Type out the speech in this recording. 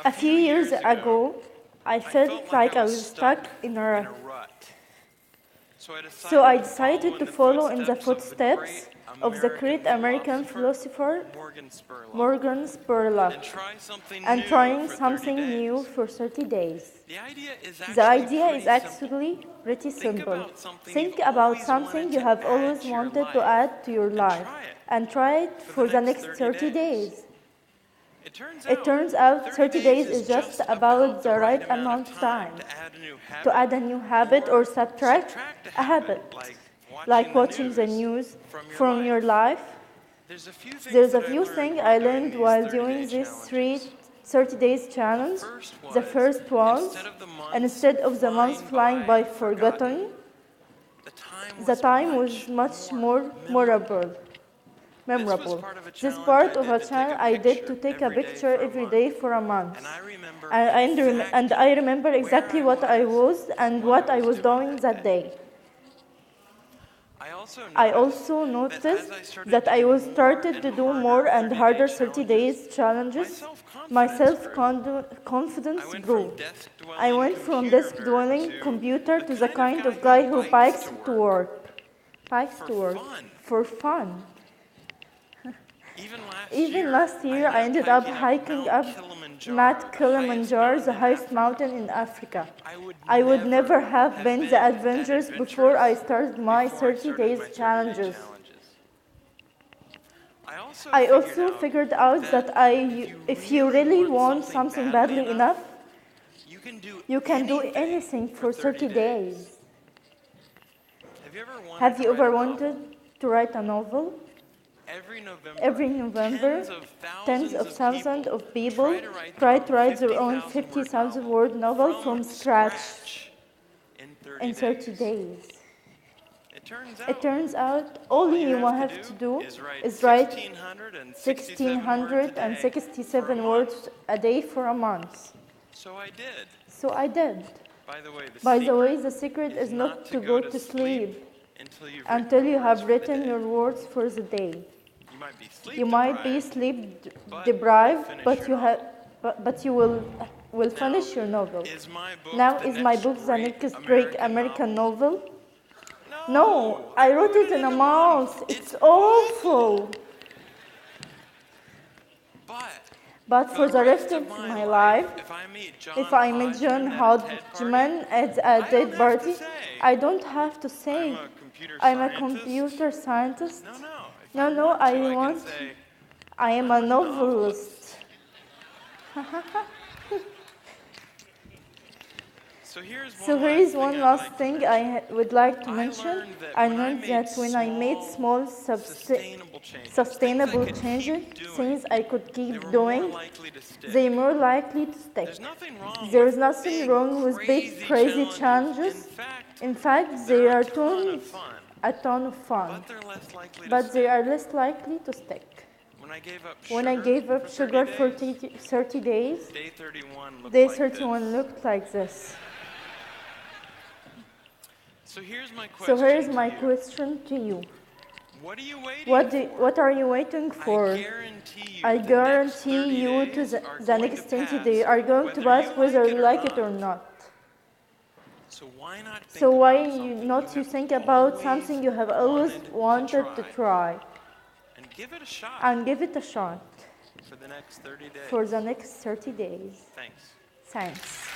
A few years ago, I felt like I was stuck in a rut. So I decided to follow in the footsteps of the great American philosopher Morgan Spurlock and trying something new for 30 days. The idea is actually pretty simple. Think about something you have always wanted to add to your life and try it for the next 30 days. It turns out 30 days is just about the right amount of time to add a new habit or subtract a habit, like watching the news from your life. There's a few things I learned while doing this 30 days challenge. The first one, instead of the months flying by forgotten, the time was much more memorable. This part of a challenge I did to take a picture every day for a month. And I remember exactly what I was and what I was doing that day. I also noticed that I was started to do more and harder 30 days challenges. My self-confidence grew. I went from desk-dwelling computer to the kind of guy who bikes to work for fun. Even last year, I ended up hiking up Mount Kilimanjaro, the highest mountain in Africa. I would never have been the adventures before I started my 30 days challenges. I also figured out that if you really want something badly enough, you can do anything for 30 days. Have you ever wanted to write a novel? Every November, tens of thousands of people try to write their own 50,000-word novel from scratch in 30 days. It turns out all you have to do is write 1,667 words a day for a month. So I did. By the way, the secret is not to go to sleep until you have written your words for the day. You might be sleep deprived, but you will finish your novel. Now, is my book the next great American novel? No, I wrote it in a month. It's awful. But for the rest of my life, if I meet John Hodgman at a dead party, I don't have to say I'm a computer scientist. No, I am a novelist. So here is one last thing I would like to mention. I learned that when I made small, sustainable changes, things I could keep doing, they are more likely to stick. There is nothing wrong with big, crazy challenges. In fact, they are a ton of fun, but they are less likely to stick. When I gave up sugar for 30 days, day 31 looked like this. So here's my question to you. What are you waiting for? I guarantee you the next 20 days are going to pass whether you like it or not. So why not you think about something you have always wanted to try and give it a shot for the next 30 days. Thanks.